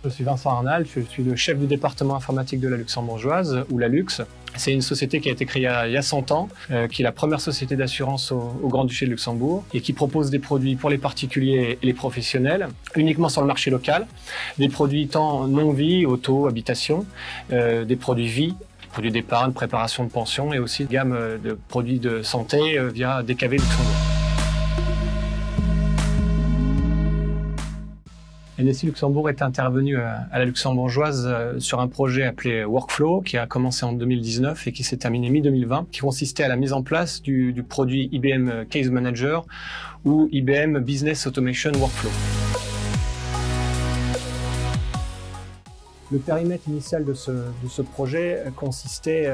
Je suis Vincent Arnal, je suis le chef du département informatique de la Luxembourgeoise, ou la Lux. C'est une société qui a été créée il y a 100 ans, qui est la première société d'assurance au Grand-Duché de Luxembourg et qui propose des produits pour les particuliers et les professionnels, uniquement sur le marché local. Des produits tant non-vie, auto, habitation, des produits vie, produits d'épargne, préparation de pension et aussi une gamme de produits de santé via DKV Luxembourg. NSI Luxembourg est intervenu à la Luxembourgeoise sur un projet appelé Workflow qui a commencé en 2019 et qui s'est terminé mi-2020, qui consistait à la mise en place du produit IBM Case Manager ou IBM Business Automation Workflow. Le périmètre initial de ce projet consistait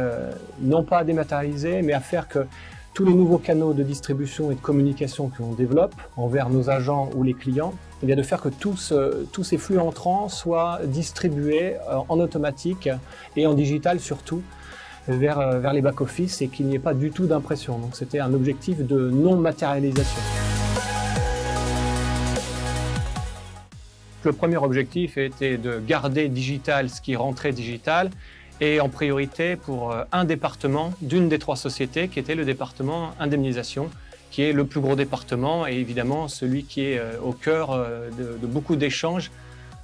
non pas à dématérialiser, mais à faire que tous les nouveaux canaux de distribution et de communication que l'on développe envers nos agents ou les clients, eh bien de faire que tous ces flux entrants soient distribués en automatique et en digital surtout vers les back-office et qu'il n'y ait pas du tout d'impression. Donc c'était un objectif de non-matérialisation. Le premier objectif était de garder digital ce qui rentrait digital et en priorité pour un département d'une des 3 sociétés qui était le département indemnisation, qui est le plus gros département et évidemment celui qui est au cœur de beaucoup d'échanges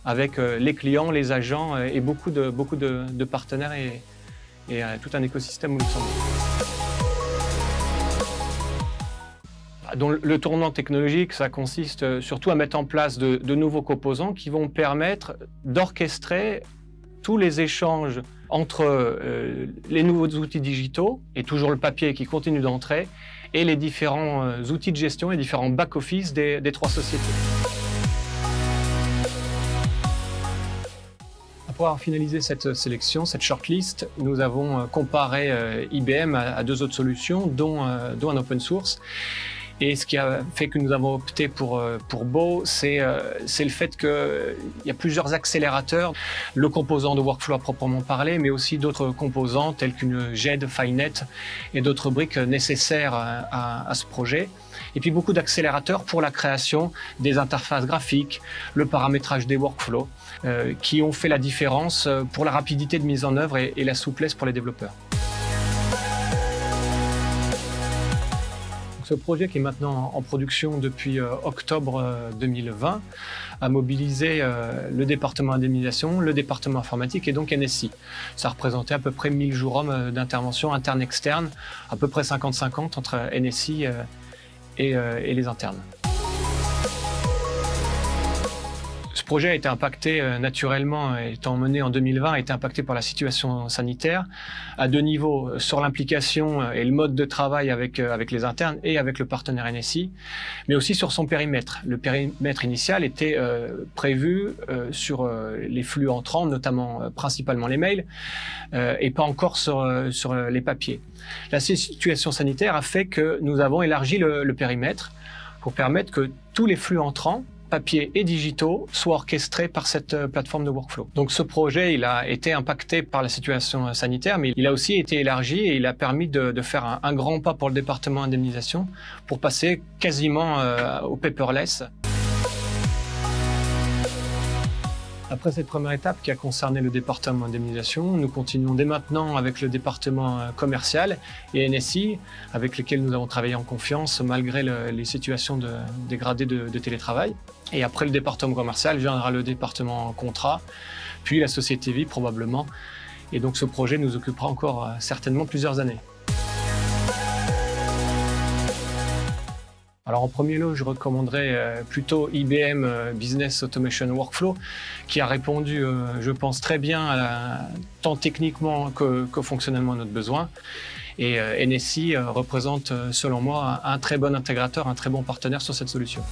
avec les clients, les agents et beaucoup de partenaires et tout un écosystème au Luxembourg. Donc, le tournant technologique, ça consiste surtout à mettre en place de nouveaux composants qui vont permettre d'orchestrer tous les échanges entre les nouveaux outils digitaux et toujours le papier qui continue d'entrer et les différents outils de gestion et différents back-office des 3 sociétés. Après avoir finalisé cette sélection, cette shortlist, nous avons comparé IBM à 2 autres solutions, dont un open source. Et ce qui a fait que nous avons opté pour Beau, c'est le fait qu'il y a plusieurs accélérateurs, le composant de workflow à proprement parler, mais aussi d'autres composants tels qu'une GED, Finet et d'autres briques nécessaires à ce projet. Et puis beaucoup d'accélérateurs pour la création des interfaces graphiques, le paramétrage des workflows, qui ont fait la différence pour la rapidité de mise en œuvre et la souplesse pour les développeurs. Ce projet, qui est maintenant en production depuis octobre 2020, a mobilisé le département indemnisation, le département informatique et donc NSI. Ça représentait à peu près 1000 jours hommes d'intervention interne-externe, à peu près 50-50 entre NSI et les internes. Ce projet a été impacté naturellement, étant mené en 2020, a été impacté par la situation sanitaire à 2 niveaux, sur l'implication et le mode de travail avec les internes et avec le partenaire NSI, mais aussi sur son périmètre. Le périmètre initial était prévu sur les flux entrants, notamment principalement les mails, et pas encore sur les papiers. La situation sanitaire a fait que nous avons élargi le périmètre pour permettre que tous les flux entrants, papier et digitaux, soient orchestrés par cette plateforme de workflow. Donc ce projet, il a été impacté par la situation sanitaire, mais il a aussi été élargi et il a permis de faire un grand pas pour le département indemnisation pour passer quasiment au paperless. Après cette première étape qui a concerné le département indemnisation, nous continuons dès maintenant avec le département commercial et NSI, avec lesquels nous avons travaillé en confiance malgré les situations dégradées de télétravail. Et après le département commercial viendra le département contrat, puis la société vie probablement. Et donc ce projet nous occupera encore certainement plusieurs années. Alors en premier lieu, je recommanderais plutôt IBM Business Automation Workflow, qui a répondu, je pense, très bien, tant techniquement que fonctionnellement à notre besoin. Et NSI représente, selon moi, un très bon intégrateur, un très bon partenaire sur cette solution.